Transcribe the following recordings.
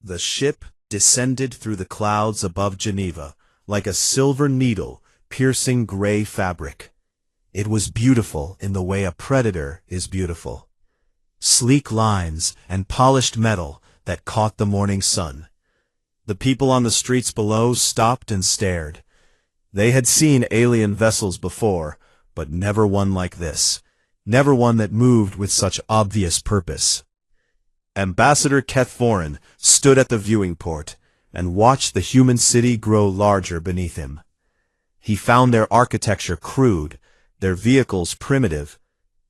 The ship descended through the clouds above Geneva, like a silver needle piercing gray fabric. It was beautiful in the way a predator is beautiful. Sleek lines and polished metal that caught the morning sun. The people on the streets below stopped and stared. They had seen alien vessels before, but never one like this. Never one that moved with such obvious purpose. Ambassador Kethvorin stood at the viewing port and watched the human city grow larger beneath him. He found their architecture crude, their vehicles primitive.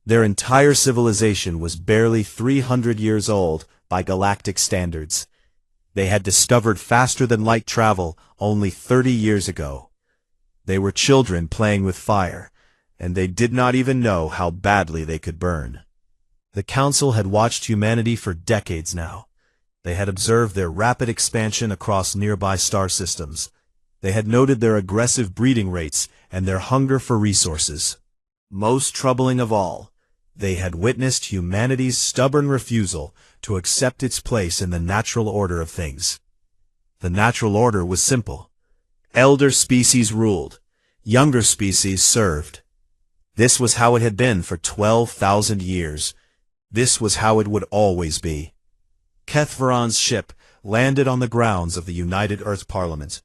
Their entire civilization was barely 300 years old by galactic standards. They had discovered faster-than-light travel only 30 years ago. They were children playing with fire, and they did not even know how badly they could burn. The Council had watched humanity for decades now. They had observed their rapid expansion across nearby star systems. They had noted their aggressive breeding rates and their hunger for resources. Most troubling of all, they had witnessed humanity's stubborn refusal to accept its place in the natural order of things. The natural order was simple. Elder species ruled. Younger species served. This was how it had been for 12,000 years. This was how it would always be. Kethvorin's ship landed on the grounds of the United Earth Parliament.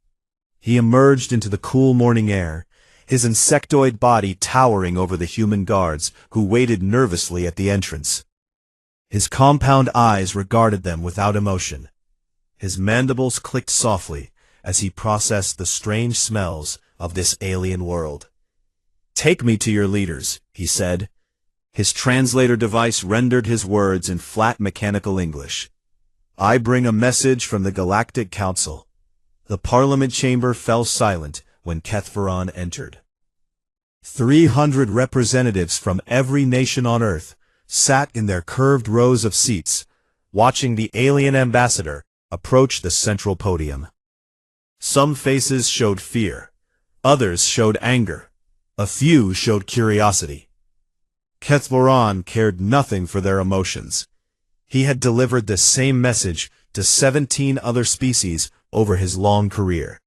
He emerged into the cool morning air, his insectoid body towering over the human guards who waited nervously at the entrance. His compound eyes regarded them without emotion. His mandibles clicked softly as he processed the strange smells of this alien world. "Take me to your leaders," he said. His translator device rendered his words in flat mechanical English. "I bring a message from the Galactic Council." The Parliament chamber fell silent when Kethvorin entered. 300 representatives from every nation on Earth sat in their curved rows of seats, watching the alien ambassador approach the central podium. Some faces showed fear. Others showed anger. A few showed curiosity. Kethvorin cared nothing for their emotions. He had delivered the same message to 17 other species over his long career.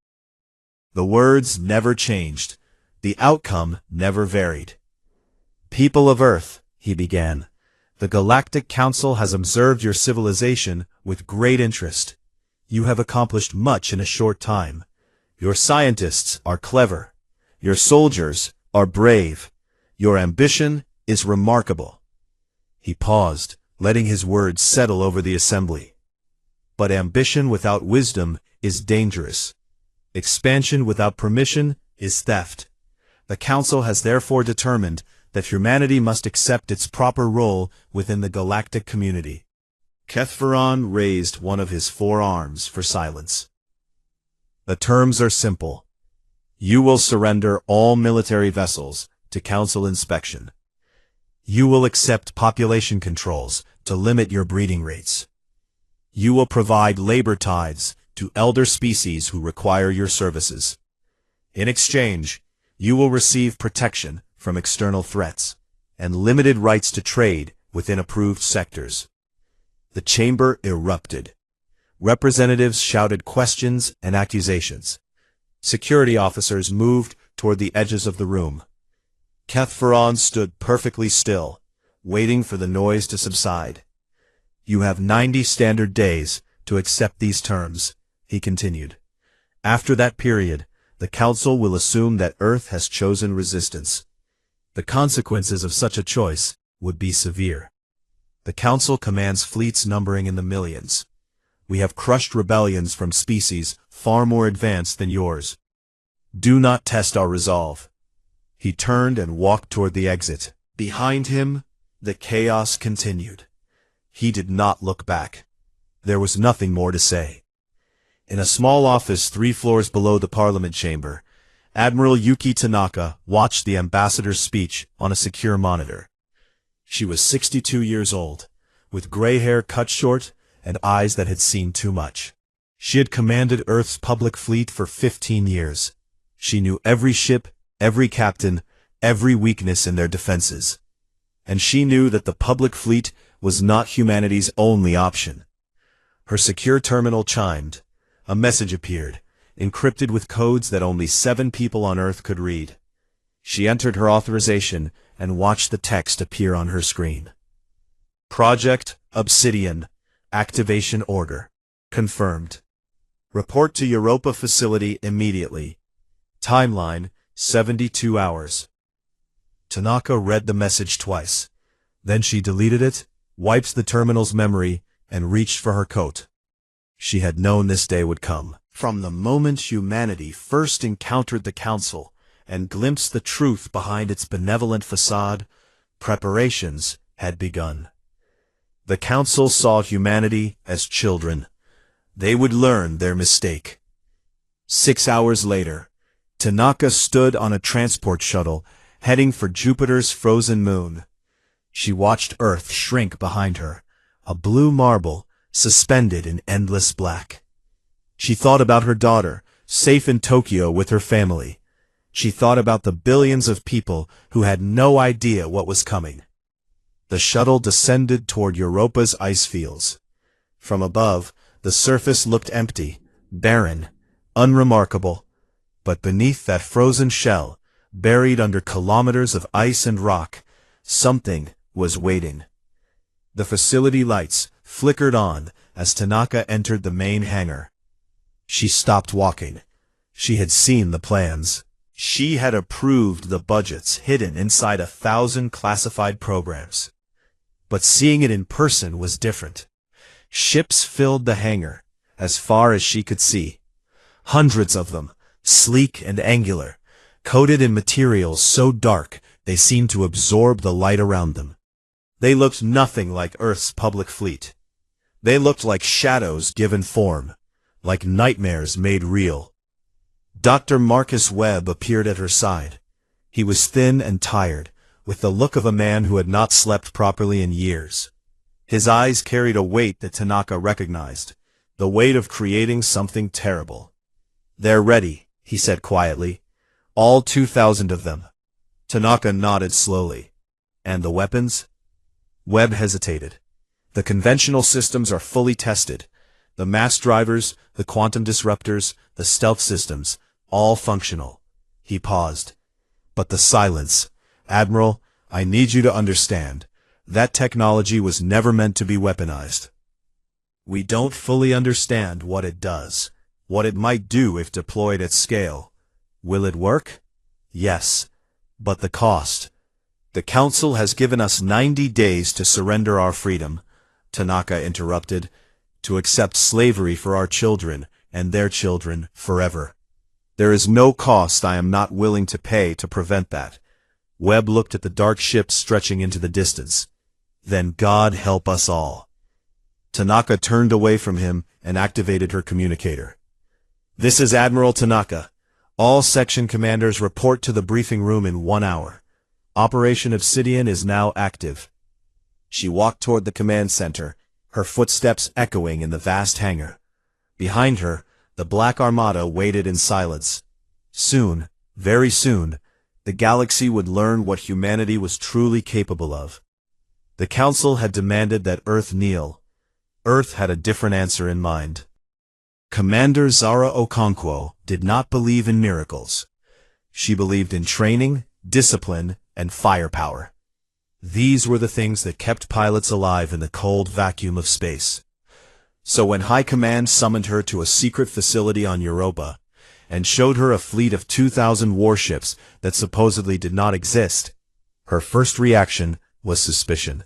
The words never changed. The outcome never varied. "People of Earth," he began, "the Galactic Council has observed your civilization with great interest. You have accomplished much in a short time. Your scientists are clever. Your soldiers are brave. Your ambition is remarkable." He paused, letting his words settle over the assembly. "But ambition without wisdom is dangerous. Expansion without permission is theft. The Council has therefore determined that humanity must accept its proper role within the galactic community." Kethvorin raised one of his 4 arms for silence. "The terms are simple. You will surrender all military vessels to Council inspection. You will accept population controls to limit your breeding rates. You will provide labor tithes to elder species who require your services. In exchange, you will receive protection from external threats and limited rights to trade within approved sectors." The chamber erupted. Representatives shouted questions and accusations. Security officers moved toward the edges of the room. Kethvorin stood perfectly still, waiting for the noise to subside. "You have 90 standard days to accept these terms," he continued. "After that period, the Council will assume that Earth has chosen resistance. The consequences of such a choice would be severe. The Council commands fleets numbering in the millions. We have crushed rebellions from species far more advanced than yours. Do not test our resolve." He turned and walked toward the exit. Behind him, the chaos continued. He did not look back. There was nothing more to say. In a small office 3 floors below the Parliament chamber, Admiral Yuki Tanaka watched the ambassador's speech on a secure monitor. She was 62 years old, with gray hair cut short and eyes that had seen too much. She had commanded Earth's public fleet for 15 years. She knew every ship, every captain, every weakness in their defenses. And she knew that the public fleet was not humanity's only option. Her secure terminal chimed. A message appeared, encrypted with codes that only 7 people on Earth could read. She entered her authorization and watched the text appear on her screen. Project Obsidian. Activation order. Confirmed. Report to Europa facility immediately. Timeline, 72 hours. Tanaka read the message twice. Then she deleted it, wiped the terminal's memory, and reached for her coat. She had known this day would come. From the moment humanity first encountered the Council and glimpsed the truth behind its benevolent facade, preparations had begun. The Council saw humanity as children. They would learn their mistake. 6 hours later, Tanaka stood on a transport shuttle heading for Jupiter's frozen moon. She watched Earth shrink behind her, a blue marble suspended in endless black. She thought about her daughter, safe in Tokyo with her family. She thought about the billions of people who had no idea what was coming. The shuttle descended toward Europa's ice fields. From above, the surface looked empty, barren, unremarkable. But beneath that frozen shell, buried under kilometers of ice and rock, something was waiting. The facility lights flickered on as Tanaka entered the main hangar. She stopped walking. She had seen the plans. She had approved the budgets hidden inside 1,000 classified programs. But seeing it in person was different. Ships filled the hangar, as far as she could see. Hundreds of them, sleek and angular, coated in materials so dark they seemed to absorb the light around them. They looked nothing like Earth's public fleet. They looked like shadows given form, like nightmares made real. Dr. Marcus Webb appeared at her side. He was thin and tired, with the look of a man who had not slept properly in years. His eyes carried a weight that Tanaka recognized, the weight of creating something terrible. "They're ready," he said quietly. "All 2,000 of them." Tanaka nodded slowly. "And the weapons?" Webb hesitated. "The conventional systems are fully tested. The mass drivers, the quantum disruptors, the stealth systems, all functional." He paused. "But the silence. Admiral, I need you to understand. That technology was never meant to be weaponized. We don't fully understand what it does, what it might do if deployed at scale. Will it work? Yes. But the cost. The Council has given us 90 days to surrender our freedom," Tanaka interrupted, "to accept slavery for our children and their children forever. There is no cost I am not willing to pay to prevent that." Webb looked at the dark ships stretching into the distance. "Then God help us all." Tanaka turned away from him and activated her communicator. "This is Admiral Tanaka. All section commanders report to the briefing room in 1 hour. Operation Obsidian is now active." She walked toward the command center, her footsteps echoing in the vast hangar. Behind her, the Black Armada waited in silence. Soon, very soon, the galaxy would learn what humanity was truly capable of. The Council had demanded that Earth kneel. Earth had a different answer in mind. Commander Zara Okonkwo did not believe in miracles. She believed in training, discipline, and firepower. These were the things that kept pilots alive in the cold vacuum of space. So when High Command summoned her to a secret facility on Europa, and showed her a fleet of 2,000 warships that supposedly did not exist, her first reaction was suspicion.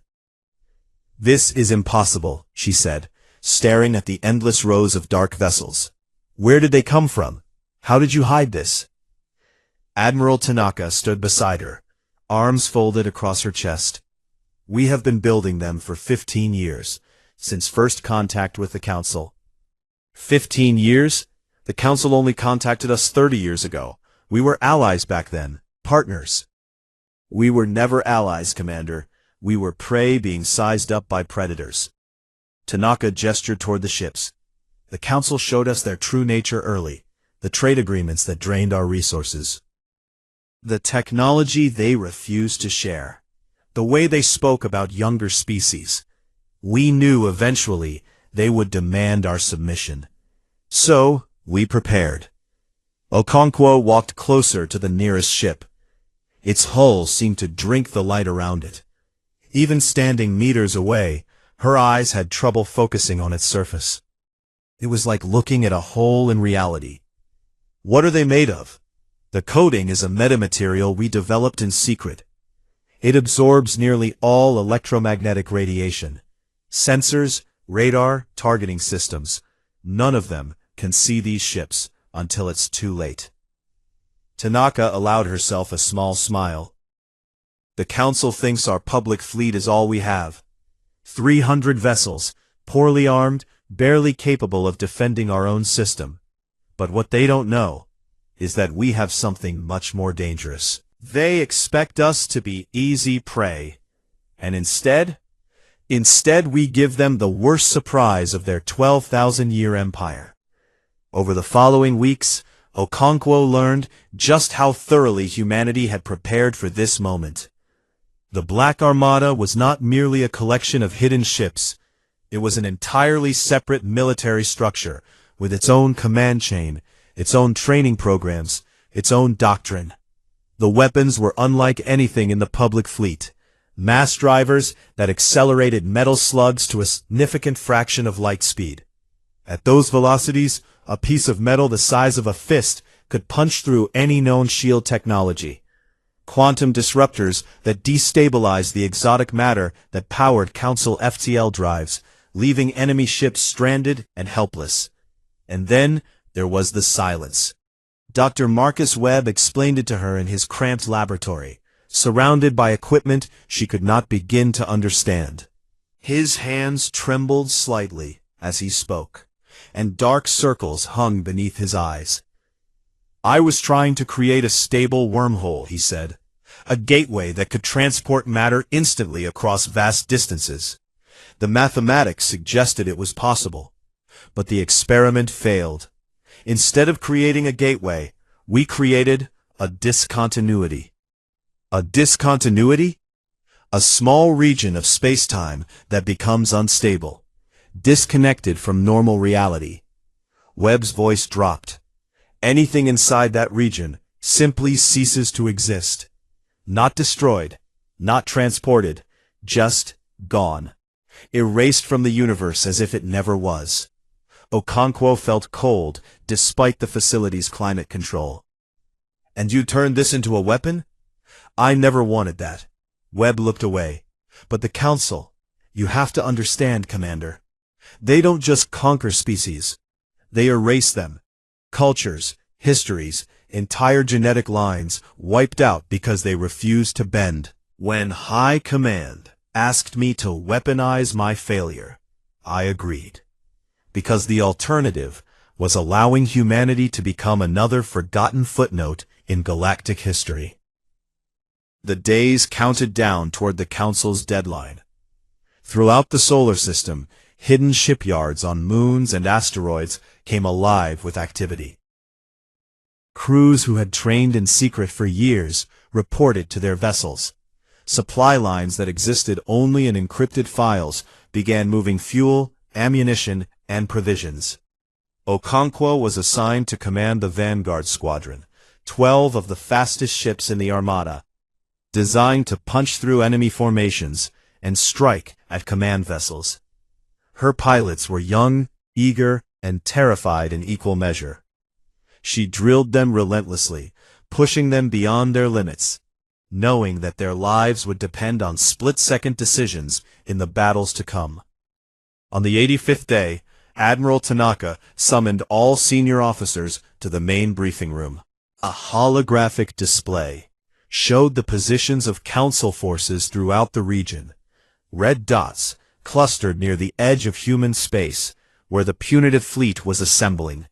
"This is impossible," she said, staring at the endless rows of dark vessels. "Where did they come from? How did you hide this?" Admiral Tanaka stood beside her, arms folded across her chest. "We have been building them for 15 years, since first contact with the Council." 15 years? The Council only contacted us 30 years ago. We were allies back then, partners. "We were never allies, Commander. We were prey being sized up by predators." Tanaka gestured toward the ships. "The Council showed us their true nature early, the trade agreements that drained our resources. The technology they refused to share. The way they spoke about younger species. We knew eventually they would demand our submission. So, we prepared. Okonkwo walked closer to the nearest ship. Its hull seemed to drink the light around it. Even standing meters away, her eyes had trouble focusing on its surface. It was like looking at a hole in reality. What are they made of? The coating is a metamaterial we developed in secret. It absorbs nearly all electromagnetic radiation. Sensors, radar, targeting systems, none of them can see these ships until it's too late. Tanaka allowed herself a small smile. The Council thinks our public fleet is all we have. 300 vessels, poorly armed, barely capable of defending our own system. But what they don't know is that we have something much more dangerous. They expect us to be easy prey. And instead we give them the worst surprise of their 12,000-year empire. Over the following weeks, Okonkwo learned just how thoroughly humanity had prepared for this moment. The Black Armada was not merely a collection of hidden ships. It was an entirely separate military structure, with its own command chain, its own training programs, its own doctrine. The weapons were unlike anything in the public fleet. Mass drivers that accelerated metal slugs to a significant fraction of light speed. At those velocities, a piece of metal the size of a fist could punch through any known shield technology. Quantum disruptors that destabilized the exotic matter that powered Council FTL drives, leaving enemy ships stranded and helpless. And then there was the silence. Dr. Marcus Webb explained it to her in his cramped laboratory, surrounded by equipment she could not begin to understand. His hands trembled slightly as he spoke, and dark circles hung beneath his eyes. I was trying to create a stable wormhole, he said, a gateway that could transport matter instantly across vast distances. The mathematics suggested it was possible, but the experiment failed. Instead of creating a gateway, we created a discontinuity. A discontinuity? A small region of space-time that becomes unstable, disconnected from normal reality. Webb's voice dropped. Anything inside that region simply ceases to exist. Not destroyed, not transported, just gone. Erased from the universe as if it never was. Okonkwo felt cold, despite the facility's climate control. And you turned this into a weapon? I never wanted that. Webb looked away. But the Council, you have to understand, Commander. They don't just conquer species. They erase them. Cultures, histories, entire genetic lines wiped out because they refused to bend. When High Command asked me to weaponize my failure, I agreed. Because the alternative was allowing humanity to become another forgotten footnote in galactic history. The days counted down toward the Council's deadline. Throughout the solar system, hidden shipyards on moons and asteroids came alive with activity. Crews who had trained in secret for years reported to their vessels. Supply lines that existed only in encrypted files began moving fuel, ammunition, and provisions. Okonkwo was assigned to command the Vanguard Squadron, 12 of the fastest ships in the Armada, designed to punch through enemy formations and strike at command vessels. Her pilots were young, eager, and terrified in equal measure. She drilled them relentlessly, pushing them beyond their limits, knowing that their lives would depend on split-second decisions in the battles to come. On the 85th day, Admiral Tanaka summoned all senior officers to the main briefing room. A holographic display showed the positions of Council forces throughout the region. Red dots clustered near the edge of human space, where the punitive fleet was assembling.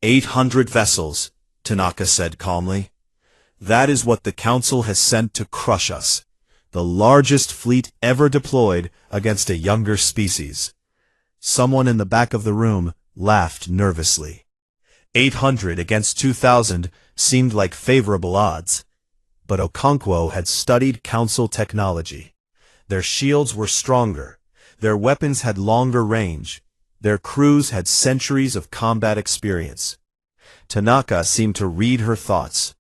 800 vessels, Tanaka said calmly. That is what the Council has sent to crush us. The largest fleet ever deployed against a younger species. Someone in the back of the room laughed nervously. 800 against 2,000 seemed like favorable odds. But Okonkwo had studied Council technology. Their shields were stronger. Their weapons had longer range. Their crews had centuries of combat experience. Tanaka seemed to read her thoughts.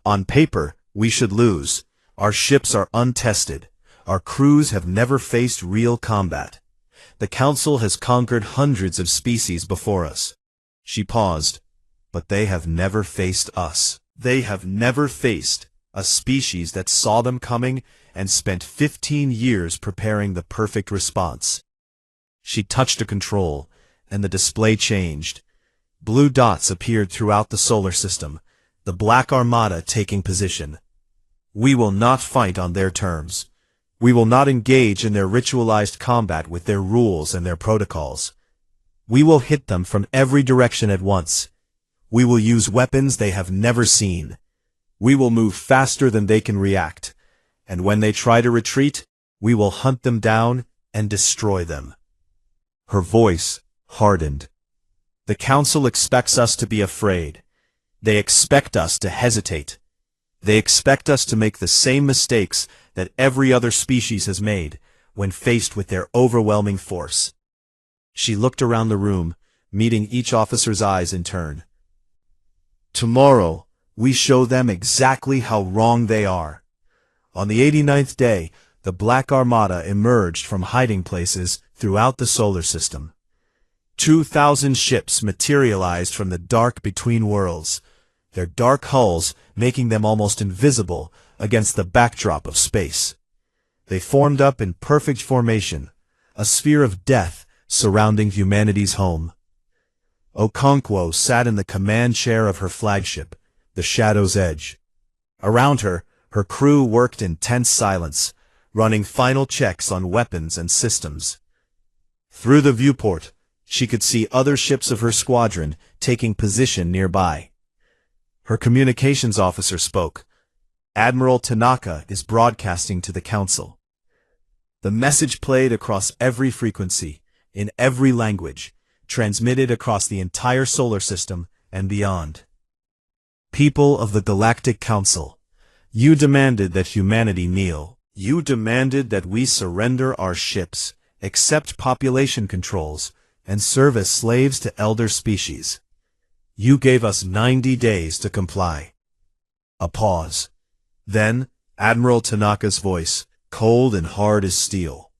On paper, we should lose. Our ships are untested. Our crews have never faced real combat. The Council has conquered hundreds of species before us. She paused. But they have never faced us. They have never faced a species that saw them coming and spent 15 years preparing the perfect response. She touched a control, and the display changed. Blue dots appeared throughout the solar system, the Black Armada taking position. We will not fight on their terms. We will not engage in their ritualized combat with their rules and their protocols. We will hit them from every direction at once. We will use weapons they have never seen. We will move faster than they can react. And when they try to retreat, we will hunt them down and destroy them. Her voice hardened. The Council expects us to be afraid. They expect us to hesitate. They expect us to make the same mistakes that every other species has made when faced with their overwhelming force. She looked around the room, meeting each officer's eyes in turn. Tomorrow, we show them exactly how wrong they are. On the 89th day, the Black Armada emerged from hiding places throughout the solar system. 2,000 ships materialized from the dark between worlds, their dark hulls making them almost invisible against the backdrop of space. They formed up in perfect formation, a sphere of death surrounding humanity's home. Okonkwo sat in the command chair of her flagship, the Shadow's Edge. Around her, her crew worked in tense silence, running final checks on weapons and systems. Through the viewport, she could see other ships of her squadron taking position nearby. Her communications officer spoke. Admiral Tanaka is broadcasting to the Council. The message played across every frequency, in every language, transmitted across the entire solar system and beyond. People of the Galactic Council, you demanded that humanity kneel. You demanded that we surrender our ships, accept population controls, and serve as slaves to elder species. You gave us 90 days to comply. A pause. Then, Admiral Tanaka's voice, cold and hard as steel.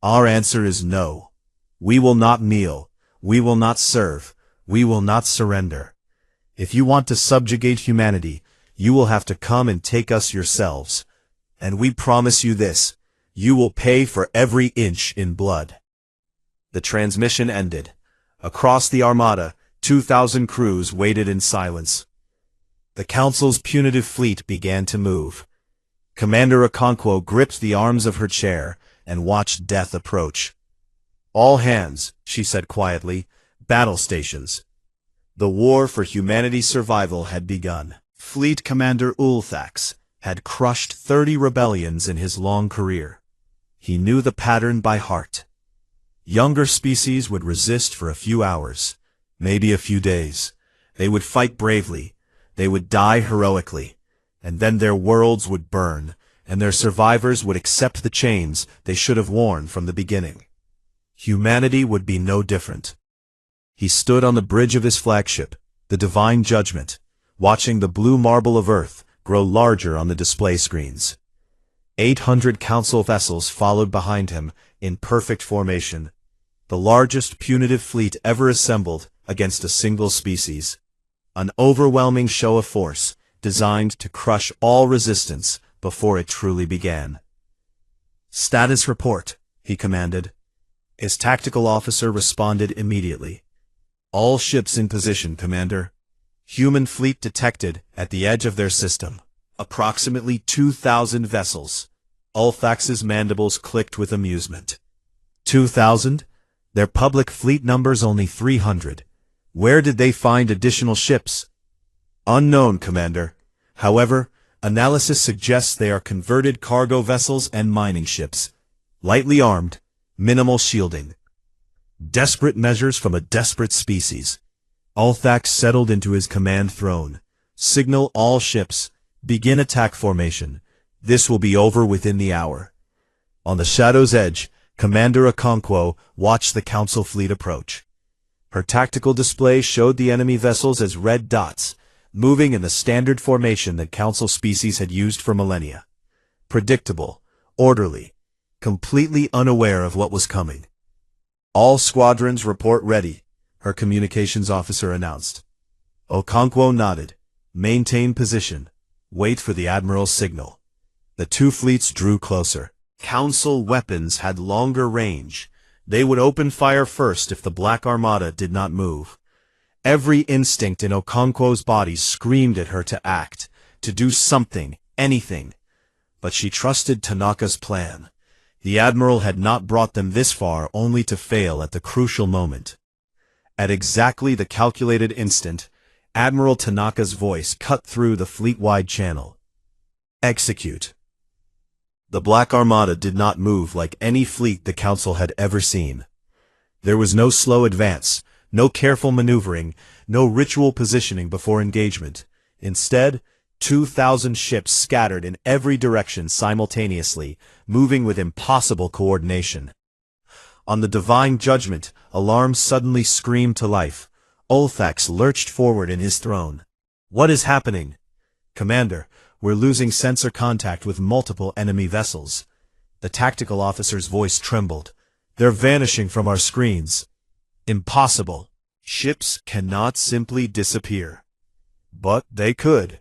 Our answer is no. We will not kneel. We will not serve. We will not surrender. If you want to subjugate humanity, you will have to come and take us yourselves. And we promise you this, you will pay for every inch in blood. The transmission ended. Across the Armada, 2,000 crews waited in silence. The Council's punitive fleet began to move. Commander Okonkwo gripped the arms of her chair and watched death approach. All hands, she said quietly, battle stations. The war for humanity's survival had begun. Fleet Commander Ulthax had crushed 30 rebellions in his long career. He knew the pattern by heart. Younger species would resist for a few hours, maybe a few days. They would fight bravely. They would die heroically. And then their worlds would burn, and their survivors would accept the chains they should have worn from the beginning. Humanity would be no different. He stood on the bridge of his flagship, the Divine Judgment, watching the blue marble of Earth grow larger on the display screens. 800 Council vessels followed behind him in perfect formation, the largest punitive fleet ever assembled against a single species. An overwhelming show of force designed to crush all resistance before it truly began. Status report, he commanded. His tactical officer responded immediately. All ships in position, Commander. Human fleet detected at the edge of their system. Approximately 2,000 vessels. Ulthax's mandibles clicked with amusement. 2,000? Their public fleet number's only 300. Where did they find additional ships? Unknown, Commander. However, analysis suggests they are converted cargo vessels and mining ships. Lightly armed, minimal shielding. Desperate measures from a desperate species. Ulthax settled into his command throne. Signal all ships. Begin attack formation. This will be over within the hour. On the Shadow's Edge, Commander Okonkwo watched the Council fleet approach. Her tactical display showed the enemy vessels as red dots, moving in the standard formation that Council species had used for millennia. Predictable, orderly, completely unaware of what was coming. "All squadrons report ready," her communications officer announced. Okonkwo nodded. "Maintain position. Wait for the Admiral's signal." The two fleets drew closer. Council weapons had longer range. They would open fire first if the Black Armada did not move. Every instinct in Okonkwo's body screamed at her to act, to do something, anything. But she trusted Tanaka's plan. The Admiral had not brought them this far only to fail at the crucial moment. At exactly the calculated instant, Admiral Tanaka's voice cut through the fleet-wide channel. "Execute." The Black Armada did not move like any fleet the Council had ever seen. There was no slow advance, no careful maneuvering, no ritual positioning before engagement. Instead, 2,000 ships scattered in every direction simultaneously, moving with impossible coordination. On the divine judgment, alarms suddenly screamed to life. Ulfax lurched forward in his throne. "What is happening?" "Commander, we're losing sensor contact with multiple enemy vessels." The tactical officer's voice trembled. "They're vanishing from our screens." "Impossible. Ships cannot simply disappear." "But they could."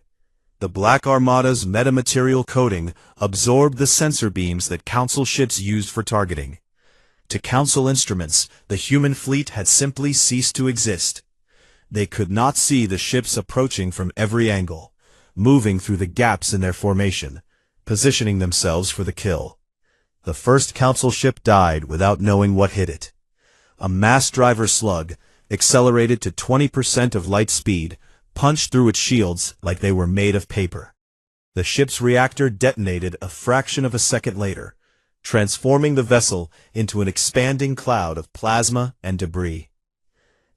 The Black Armada's metamaterial coating absorbed the sensor beams that Council ships used for targeting. To Council instruments, the human fleet had simply ceased to exist. They could not see the ships approaching from every angle, moving through the gaps in their formation, positioning themselves for the kill. The first Council ship died without knowing what hit it. A mass driver slug, accelerated to 20% of light speed, punched through its shields like they were made of paper. The ship's reactor detonated a fraction of a second later, transforming the vessel into an expanding cloud of plasma and debris.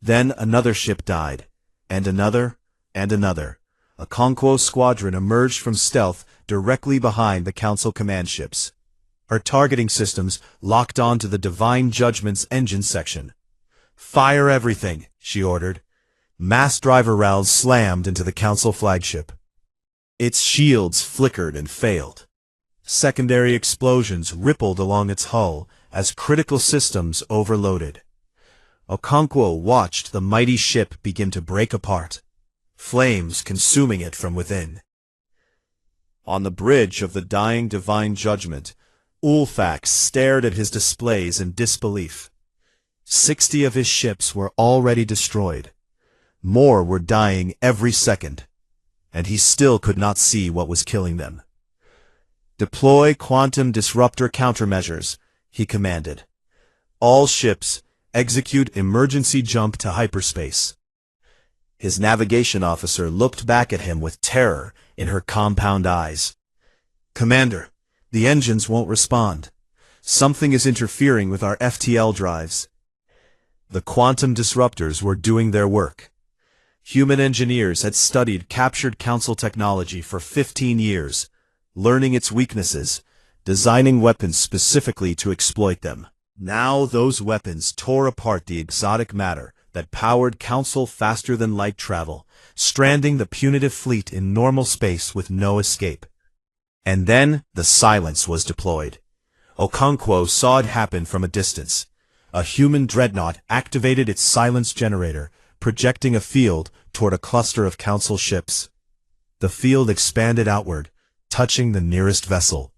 Then another ship died, and another, and another. A Okonkwo squadron emerged from stealth directly behind the Council command ships. Her targeting systems locked onto the Divine Judgment's engine section. "Fire everything," she ordered. Mass driver valves slammed into the Council flagship. Its shields flickered and failed. Secondary explosions rippled along its hull as critical systems overloaded. Okonkwo watched the mighty ship begin to break apart, flames consuming it from within. On the bridge of the dying Divine Judgment, Ulfax stared at his displays in disbelief. 60 of his ships were already destroyed. More were dying every second, and he still could not see what was killing them. "Deploy quantum disruptor countermeasures," he commanded. "All ships, execute emergency jump to hyperspace." His navigation officer looked back at him with terror in her compound eyes. "Commander, the engines won't respond. Something is interfering with our FTL drives." The quantum disruptors were doing their work. Human engineers had studied captured Council technology for 15 years, learning its weaknesses, designing weapons specifically to exploit them. Now those weapons tore apart the exotic matter that powered Council faster-than-light travel, stranding the punitive fleet in normal space with no escape. And then the silence was deployed. Okonkwo saw it happen from a distance. A human dreadnought activated its silence generator, projecting a field toward a cluster of Council ships. The field expanded outward, touching the nearest vessel.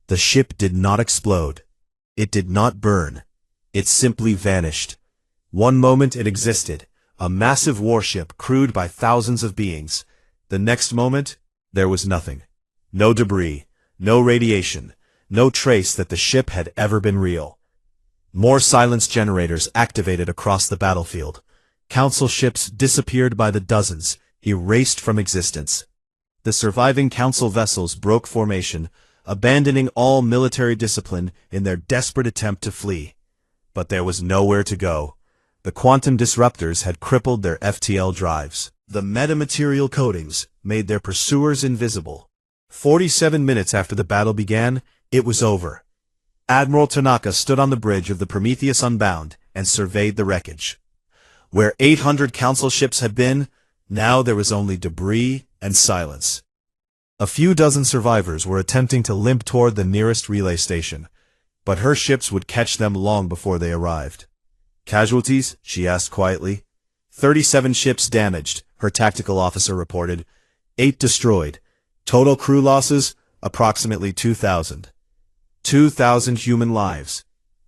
The ship did not explode. It did not burn. It simply vanished. One moment it existed, a massive warship crewed by thousands of beings. The next moment, there was nothing. No debris, no radiation, no trace that the ship had ever been real. More silence generators activated across the battlefield. Council ships disappeared by the dozens, erased from existence. The surviving Council vessels broke formation, abandoning all military discipline in their desperate attempt to flee. But there was nowhere to go. The quantum disruptors had crippled their FTL drives. The metamaterial coatings made their pursuers invisible. 47 minutes after the battle began, it was over. Admiral Tanaka stood on the bridge of the Prometheus Unbound and surveyed the wreckage. Where 800 council ships had been, now there was only debris and silence. A few dozen survivors were attempting to limp toward the nearest relay station, but her ships would catch them long before they arrived. Casualties? She asked quietly. 37 ships damaged, her tactical officer reported. 8 destroyed. Total crew losses? Approximately 2,000. 2,000 human lives.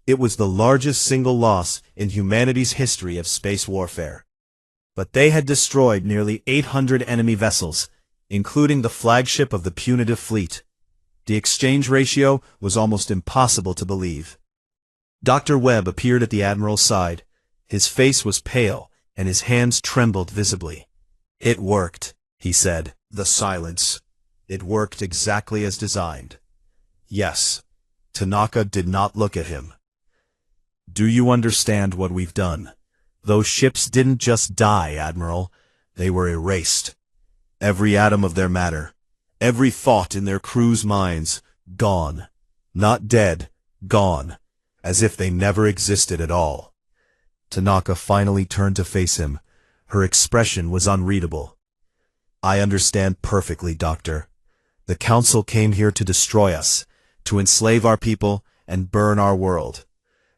It was the largest single loss in humanity's history of space warfare. But they had destroyed nearly 800 enemy vessels, including the flagship of the punitive fleet. The exchange ratio was almost impossible to believe. Dr. Webb appeared at the admiral's side. His face was pale, and his hands trembled visibly. "It worked," he said. The silence. It worked exactly as designed. Yes. Tanaka did not look at him. "Do you understand what we've done? Those ships didn't just die, Admiral. They were erased. Every atom of their matter, every thought in their crews' minds, gone. Not dead, gone. As if they never existed at all." Tanaka finally turned to face him. Her expression was unreadable. "I understand perfectly, Doctor. The Council came here to destroy us, to enslave our people, and burn our world.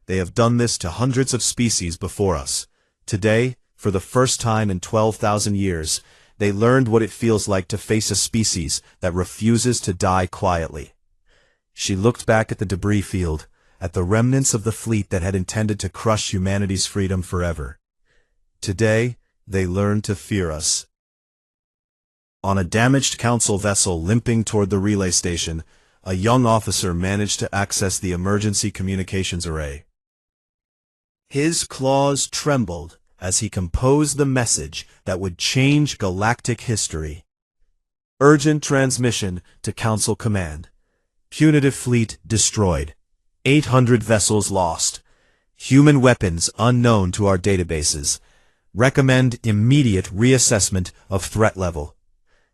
They have done this to hundreds of species before us. Today, for the first time in 12,000 years, they learned what it feels like to face a species that refuses to die quietly." She looked back at the debris field, at the remnants of the fleet that had intended to crush humanity's freedom forever. Today, they learned to fear us. On a damaged Council vessel limping toward the relay station, a young officer managed to access the emergency communications array. His claws trembled as he composed the message that would change galactic history. "Urgent transmission to Council Command. Punitive fleet destroyed. 800 vessels lost. Human weapons unknown to our databases. Recommend immediate reassessment of threat level."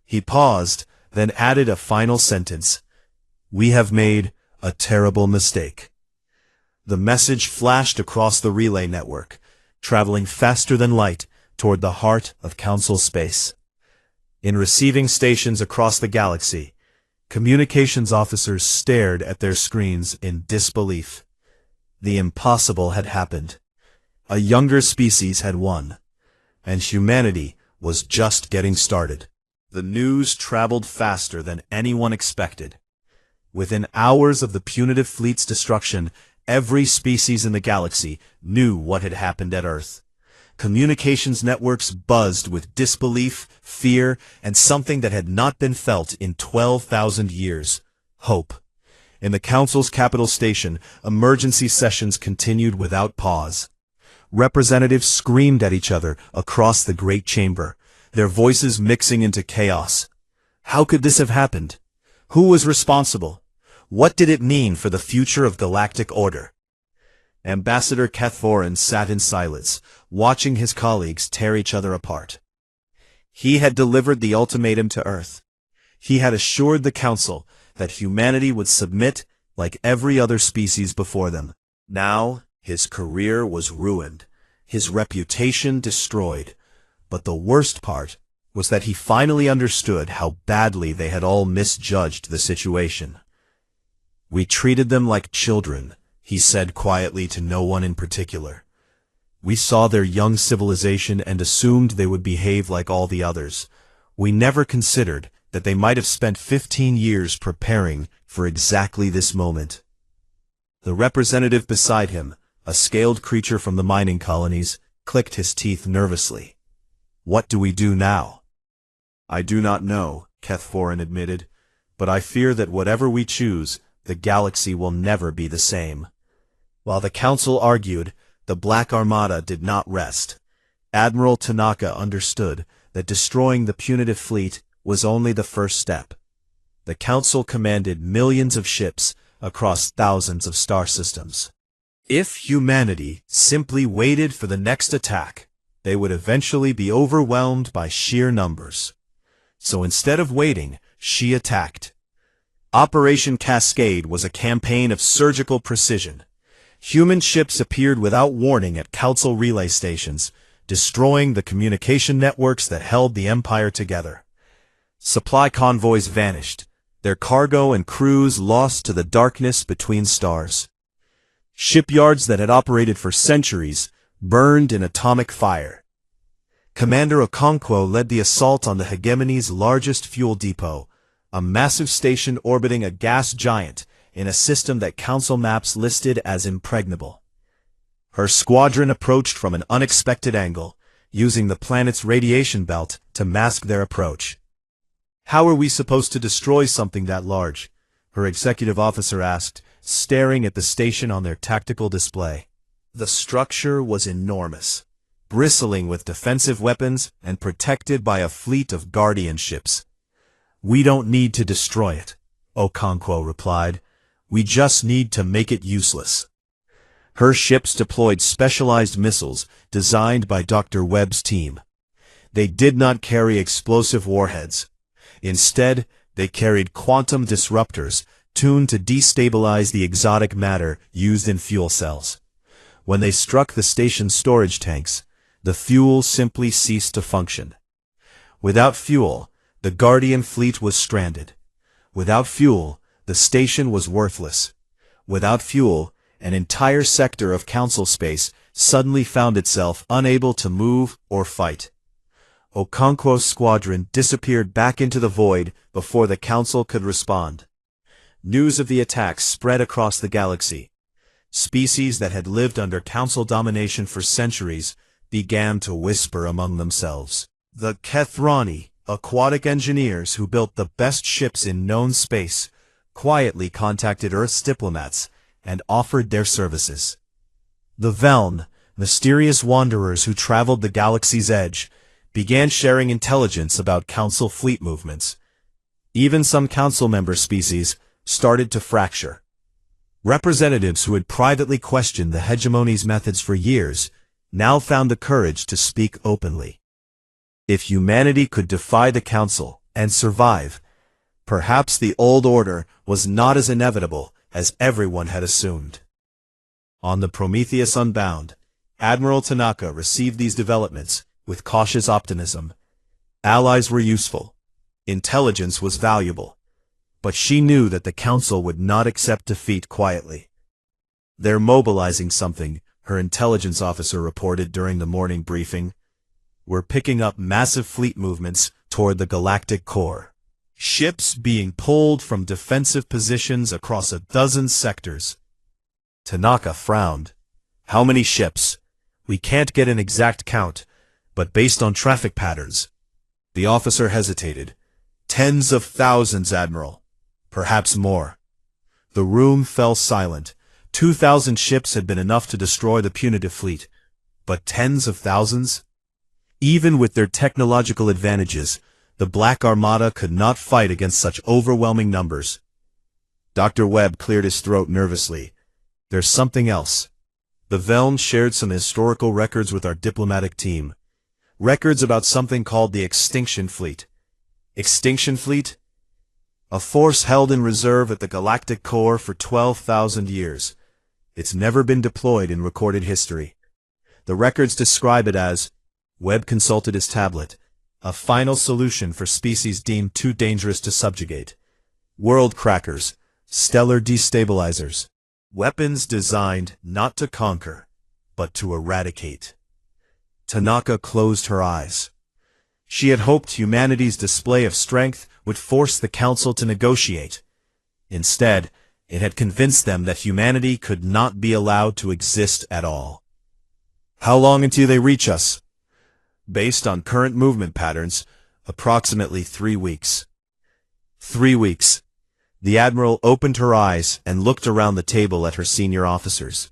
He paused, then added a final sentence. "We have made a terrible mistake." The message flashed across the relay network, traveling faster than light toward the heart of Council space. In receiving stations across the galaxy, communications officers stared at their screens in disbelief. The impossible had happened. A younger species had won, and humanity was just getting started. The news traveled faster than anyone expected. Within hours of the punitive fleet's destruction, every species in the galaxy knew what had happened at Earth. Communications networks buzzed with disbelief, fear, and something that had not been felt in 12,000 years: hope. In the Council's capital station, emergency sessions continued without pause. Representatives screamed at each other across the great chamber, their voices mixing into chaos. How could this have happened? Who was responsible? What did it mean for the future of galactic order? Ambassador Cathoran sat in silence, watching his colleagues tear each other apart. He had delivered the ultimatum to Earth. He had assured the Council that humanity would submit like every other species before them. Now, his career was ruined, his reputation destroyed. But the worst part was that he finally understood how badly they had all misjudged the situation. "We treated them like children," he said quietly to no one in particular. "We saw their young civilization and assumed they would behave like all the others. We never considered that they might have spent 15 years preparing for exactly this moment." The representative beside him, a scaled creature from the mining colonies, clicked his teeth nervously. "What do we do now?" "I do not know," Cathoran admitted, "but I fear that whatever we choose, the galaxy will never be the same." While the Council argued, the Black Armada did not rest. Admiral Tanaka understood that destroying the punitive fleet was only the first step. The Council commanded millions of ships across thousands of star systems. If humanity simply waited for the next attack, they would eventually be overwhelmed by sheer numbers. So instead of waiting, she attacked. Operation Cascade was a campaign of surgical precision. Human ships appeared without warning at Council relay stations, destroying the communication networks that held the Empire together. Supply convoys vanished, their cargo and crews lost to the darkness between stars. Shipyards that had operated for centuries burned in atomic fire. Commander Okonkwo led the assault on the hegemony's largest fuel depot, a massive station orbiting a gas giant in a system that Council maps listed as impregnable. Her squadron approached from an unexpected angle, using the planet's radiation belt to mask their approach. "How are we supposed to destroy something that large?" her executive officer asked, staring at the station on their tactical display. The structure was enormous, bristling with defensive weapons and protected by a fleet of guardian ships. "We don't need to destroy it," Okonkwo replied. "We just need to make it useless." Her ships deployed specialized missiles designed by Dr. Webb's team. They did not carry explosive warheads. Instead, they carried quantum disruptors tuned to destabilize the exotic matter used in fuel cells. When they struck the station's storage tanks, the fuel simply ceased to function. Without fuel, the Guardian fleet was stranded. Without fuel, the station was worthless. Without fuel, an entire sector of Council space suddenly found itself unable to move or fight. Okonkwo's squadron disappeared back into the void before the Council could respond. News of the attacks spread across the galaxy. Species that had lived under Council domination for centuries began to whisper among themselves. The Kethrani, aquatic engineers who built the best ships in known space, quietly contacted Earth's diplomats and offered their services. The Veln, mysterious wanderers who traveled the galaxy's edge, began sharing intelligence about Council fleet movements. Even some Council member species started to fracture. Representatives who had privately questioned the hegemony's methods for years now found the courage to speak openly. If humanity could defy the Council and survive, perhaps the old order was not as inevitable as everyone had assumed. On the Prometheus Unbound, Admiral Tanaka received these developments with cautious optimism. Allies were useful. Intelligence was valuable. But she knew that the Council would not accept defeat quietly. "They're mobilizing something," her intelligence officer reported during the morning briefing. "We're picking up massive fleet movements toward the galactic core. Ships being pulled from defensive positions across a dozen sectors." Tanaka frowned. "How many ships?" "We can't get an exact count, but based on traffic patterns." The officer hesitated. "Tens of thousands, Admiral. Perhaps more." The room fell silent. 2,000 ships had been enough to destroy the punitive fleet. But tens of thousands? Even with their technological advantages, the Black Armada could not fight against such overwhelming numbers. Dr. Webb cleared his throat nervously. "There's something else." The Veln shared some historical records with our diplomatic team. Records about something called the Extinction Fleet. Extinction Fleet? A force held in reserve at the galactic core for 12,000 years. It's never been deployed in recorded history. The records describe it as, Webb consulted his tablet, a final solution for species deemed too dangerous to subjugate. World crackers, stellar destabilizers, weapons designed not to conquer, but to eradicate. Tanaka closed her eyes. She had hoped humanity's display of strength would force the Council to negotiate. Instead, it had convinced them that humanity could not be allowed to exist at all. "How long until they reach us?" "Based on current movement patterns, approximately 3 weeks. 3 weeks. The Admiral opened her eyes and looked around the table at her senior officers.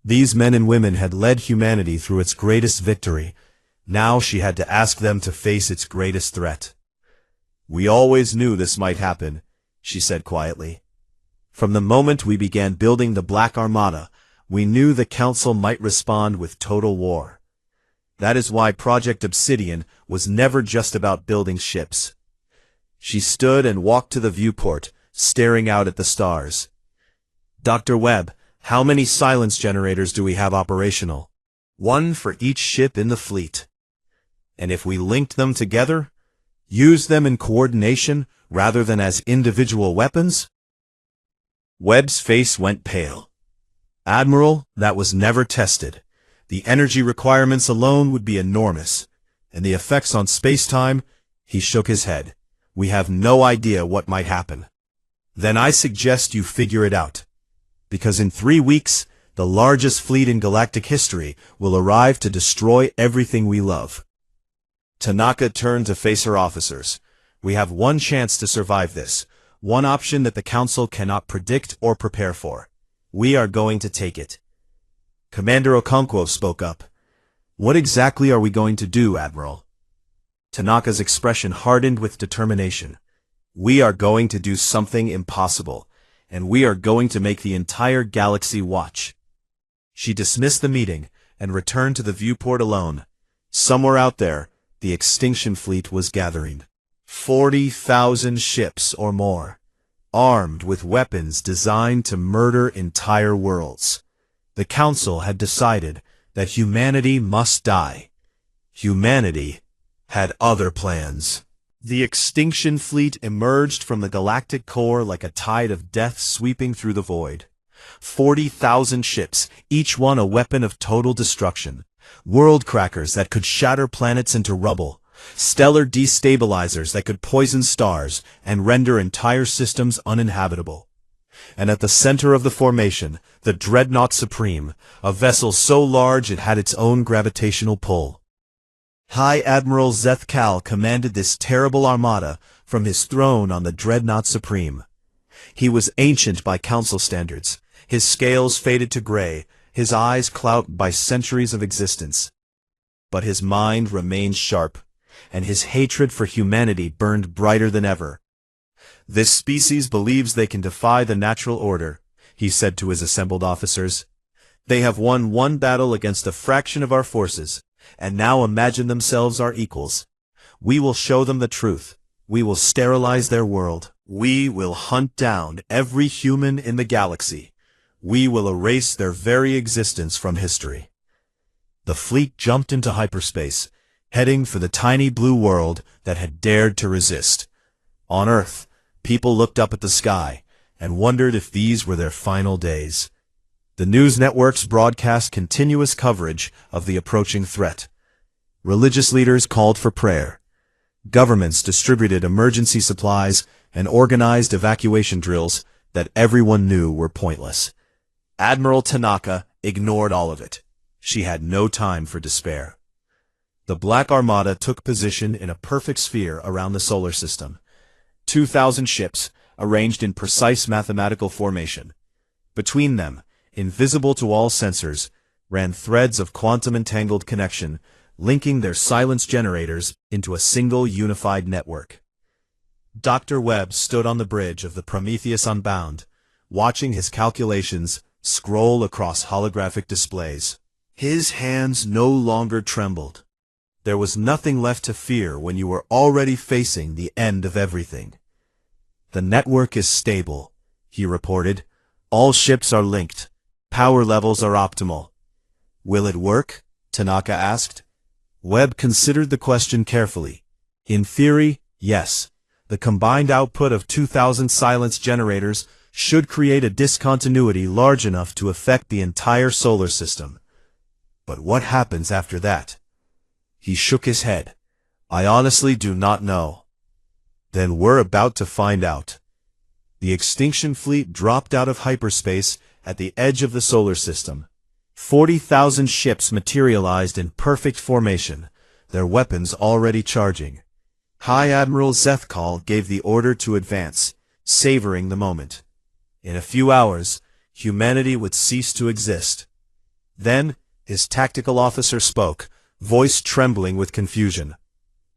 These men and women had led humanity through its greatest victory. Now she had to ask them to face its greatest threat. "We always knew this might happen," she said quietly. "From the moment we began building the Black Armada, we knew the Council might respond with total war. That is why Project Obsidian was never just about building ships." She stood and walked to the viewport, staring out at the stars. "Dr. Webb, how many silence generators do we have operational?" one for each ship in the fleet. And if we linked them together, used them in coordination rather than as individual weapons? Webb's face went pale. Admiral, that was never tested. The energy requirements alone would be enormous, and the effects on space-time, he shook his head. We have no idea what might happen. Then I suggest you figure it out. Because in 3 weeks, the largest fleet in galactic history will arrive to destroy everything we love. Tanaka turned to face her officers. We have one chance to survive this, one option that the Council cannot predict or prepare for. We are going to take it. Commander Okonkwo spoke up. What exactly are we going to do, Admiral? Tanaka's expression hardened with determination. We are going to do something impossible, and we are going to make the entire galaxy watch. She dismissed the meeting and returned to the viewport alone. Somewhere out there, the extinction fleet was gathering. 40,000 ships or more, armed with weapons designed to murder entire worlds. The Council had decided that humanity must die. Humanity had other plans. The extinction fleet emerged from the galactic core like a tide of death sweeping through the void. 40,000 ships, each one a weapon of total destruction. World crackers that could shatter planets into rubble. Stellar destabilizers that could poison stars and render entire systems uninhabitable. And at the center of the formation, the Dreadnought Supreme, a vessel so large it had its own gravitational pull. High Admiral Zethkal commanded this terrible armada from his throne on the Dreadnought Supreme. He was ancient by Council standards, his scales faded to gray, his eyes clouded by centuries of existence. But his mind remained sharp, and his hatred for humanity burned brighter than ever. This species believes they can defy the natural order, he said to his assembled officers. They have won one battle against a fraction of our forces, and now imagine themselves our equals. We will show them the truth. We will sterilize their world. We will hunt down every human in the galaxy. We will erase their very existence from history. The fleet jumped into hyperspace, heading for the tiny blue world that had dared to resist. On Earth, people looked up at the sky and wondered if these were their final days. The news networks broadcast continuous coverage of the approaching threat. Religious leaders called for prayer. Governments distributed emergency supplies and organized evacuation drills that everyone knew were pointless. Admiral Tanaka ignored all of it. She had no time for despair. The Black Armada took position in a perfect sphere around the solar system. 2,000 ships, arranged in precise mathematical formation. Between them, invisible to all sensors, ran threads of quantum-entangled connection, linking their silence generators into a single unified network. Dr. Webb stood on the bridge of the Prometheus Unbound, watching his calculations scroll across holographic displays. His hands no longer trembled. There was nothing left to fear when you were already facing the end of everything. The network is stable, he reported. All ships are linked. Power levels are optimal. Will it work? Tanaka asked. Webb considered the question carefully. In theory, yes. The combined output of 2,000 silence generators should create a discontinuity large enough to affect the entire solar system. But what happens after that? He shook his head. I honestly do not know. Then we're about to find out. The extinction fleet dropped out of hyperspace at the edge of the solar system. 40,000 ships materialized in perfect formation, their weapons already charging. High Admiral Zethkal gave the order to advance, savoring the moment. In a few hours, humanity would cease to exist. Then, his tactical officer spoke, voice trembling with confusion.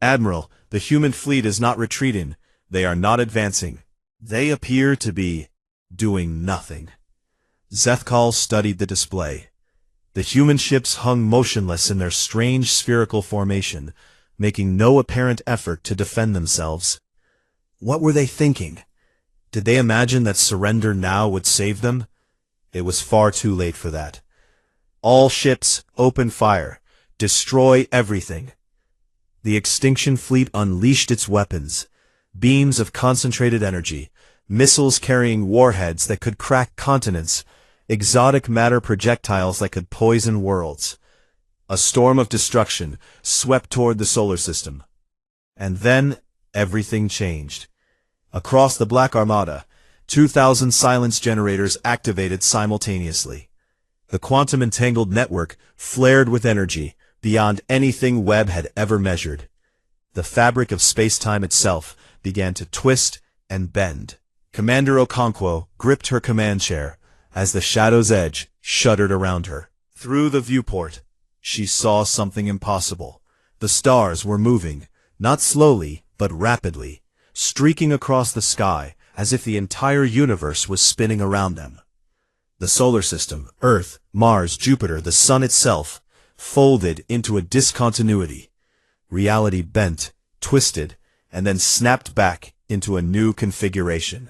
Admiral, the human fleet is not retreating. They are not advancing. They appear to be doing nothing. Zethkal studied the display. The human ships hung motionless in their strange spherical formation, making no apparent effort to defend themselves. What were they thinking? Did they imagine that surrender now would save them? It was far too late for that. All ships, open fire. Destroy everything. The extinction fleet unleashed its weapons. Beams of concentrated energy, missiles carrying warheads that could crack continents, exotic matter projectiles that could poison worlds. A storm of destruction swept toward the solar system. And then, everything changed. Across the Black Armada, 2,000 silence generators activated simultaneously. The quantum entangled network flared with energy beyond anything Webb had ever measured. The fabric of space-time itself began to twist and bend. Commander Okonkwo gripped her command chair as the shadow's edge shuddered around her. Through the viewport, she saw something impossible. The stars were moving, not slowly, but rapidly, streaking across the sky as if the entire universe was spinning around them. The solar system, Earth, Mars, Jupiter, the Sun itself, folded into a discontinuity. Reality bent, twisted, and then snapped back into a new configuration.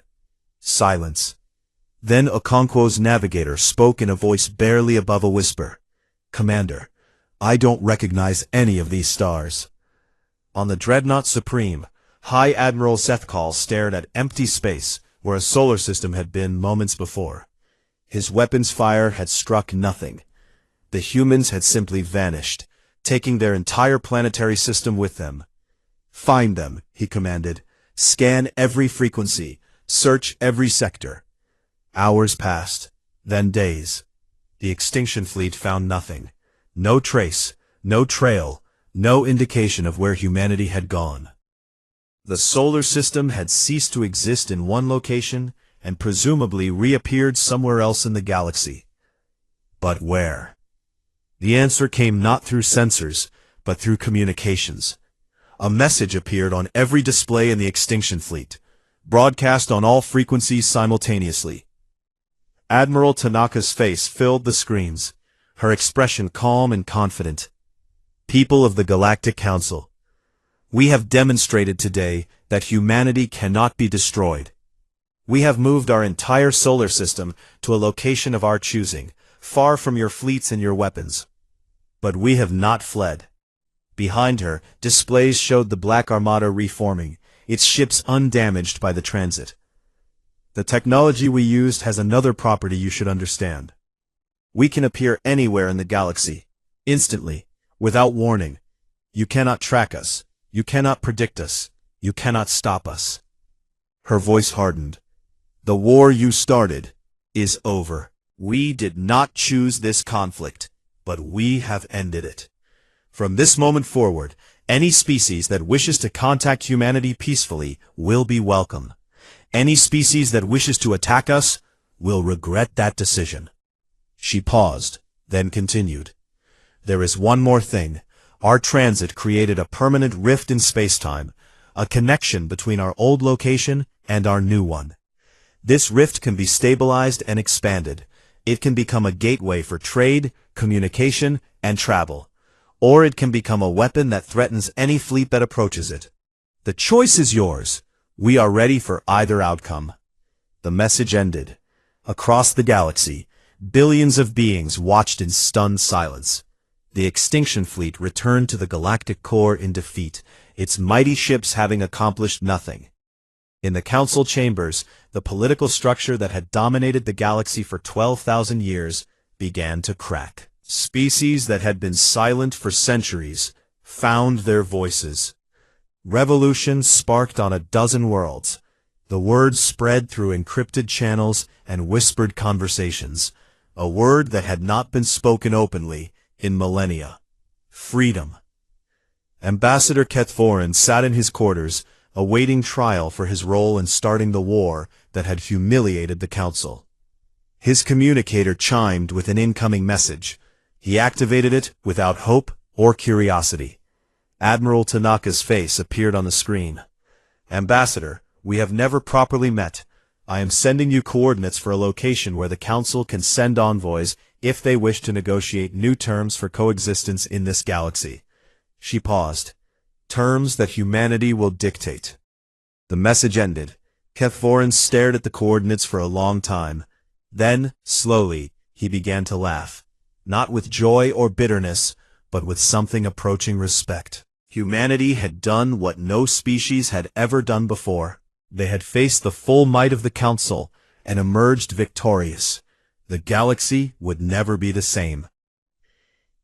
Silence. Then Okonkwo's navigator spoke in a voice barely above a whisper. "Commander, I don't recognize any of these stars." On the Dreadnought Supreme, High Admiral Sethkal stared at empty space where a solar system had been moments before. His weapons' fire had struck nothing. The humans had simply vanished, taking their entire planetary system with them. "Find them," he commanded. "Scan every frequency. Search every sector." Hours passed, then days. The extinction fleet found nothing. No trace, no trail, no indication of where humanity had gone. The solar system had ceased to exist in one location and presumably reappeared somewhere else in the galaxy. But where? The answer came not through sensors, but through communications. A message appeared on every display in the extinction fleet, broadcast on all frequencies simultaneously. Admiral Tanaka's face filled the screens, her expression calm and confident. "People of the Galactic Council, we have demonstrated today that humanity cannot be destroyed. We have moved our entire solar system to a location of our choosing, far from your fleets and your weapons. But we have not fled." Behind her, displays showed the Black Armada reforming, its ships undamaged by the transit. "The technology we used has another property you should understand. We can appear anywhere in the galaxy, instantly, without warning. You cannot track us. You cannot predict us. You cannot stop us." Her voice hardened. "The war you started is over. We did not choose this conflict, but we have ended it. From this moment forward, any species that wishes to contact humanity peacefully will be welcome. Any species that wishes to attack us will regret that decision." She paused, then continued. "There is one more thing. Our transit created a permanent rift in space-time, a connection between our old location and our new one. This rift can be stabilized and expanded. It can become a gateway for trade, communication, and travel. Or it can become a weapon that threatens any fleet that approaches it. The choice is yours. We are ready for either outcome." The message ended. Across the galaxy, billions of beings watched in stunned silence. The extinction fleet returned to the galactic core in defeat, its mighty ships having accomplished nothing. In the council chambers, the political structure that had dominated the galaxy for 12,000 years began to crack. Species that had been silent for centuries found their voices. Revolution sparked on a dozen worlds. The word spread through encrypted channels and whispered conversations, a word that had not been spoken openly in millennia. Freedom. Ambassador Kethvorin sat in his quarters, awaiting trial for his role in starting the war that had humiliated the council. His communicator chimed with an incoming message. He activated it without hope or curiosity. Admiral Tanaka's face appeared on the screen. "Ambassador, we have never properly met. I am sending you coordinates for a location where the Council can send envoys if they wish to negotiate new terms for coexistence in this galaxy." She paused. "Terms that humanity will dictate." The message ended. Kethvorin stared at the coordinates for a long time. Then, slowly, he began to laugh. not with joy or bitterness, but with something approaching respect. Humanity had done what no species had ever done before. They had faced the full might of the Council and emerged victorious. The galaxy would never be the same.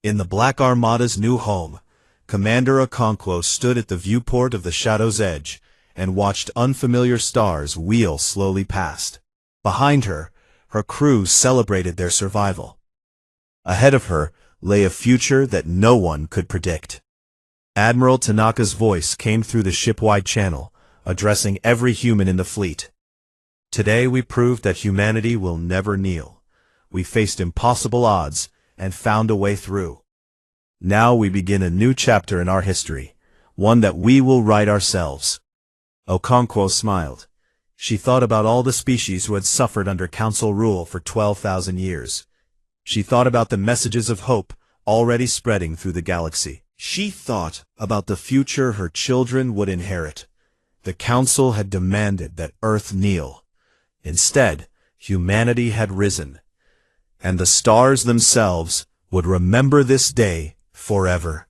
In the Black Armada's new home, Commander Okonkwo stood at the viewport of the Shadow's Edge and watched unfamiliar stars wheel slowly past. Behind her, her crew celebrated their survival. Ahead of her lay a future that no one could predict. Admiral Tanaka's voice came through the shipwide channel, addressing every human in the fleet. Today we proved that humanity will never kneel. We faced impossible odds and found a way through. Now we begin a new chapter in our history, one that we will write ourselves. Okonkwo smiled. She thought about all the species who had suffered under Council rule for 12,000 years. She thought about the messages of hope already spreading through the galaxy. She thought about the future her children would inherit. The Council had demanded that Earth kneel. Instead, humanity had risen, and the stars themselves would remember this day forever.